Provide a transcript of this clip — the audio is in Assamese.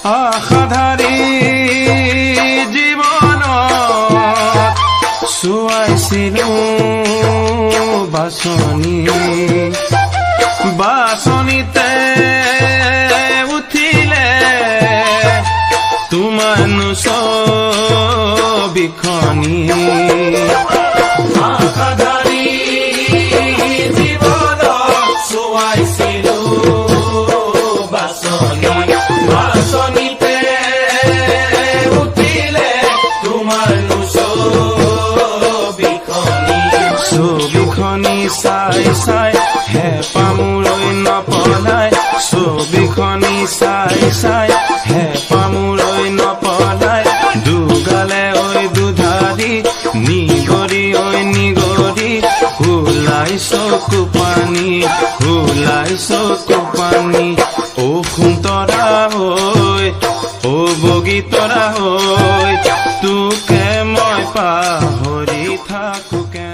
আশাধাৰী জীৱনত চুৱাইছিলো বাছনি বাছনিতে উঠিলে তোমাৰ ছবিখনি আশাধাৰী জীৱনত চুৱাইছিলো বাছনি বাছনিতে উঠিলে তোমাৰ ছবিখনি চাই চাই হেঁপাহ মূৰৈ নপলাই ছবিখনি চাই চাই হেঁপাহ মূৰৈ নপলাই দুগালে ঐ দুধাৰি নিগৰি ঐ নিগৰি ওলাই চকু পানী ওলাই চকু পানী ও সুন্তৰা হৈ ও বগীতৰা হৈ তোকে মই পাহৰি থাকোঁ।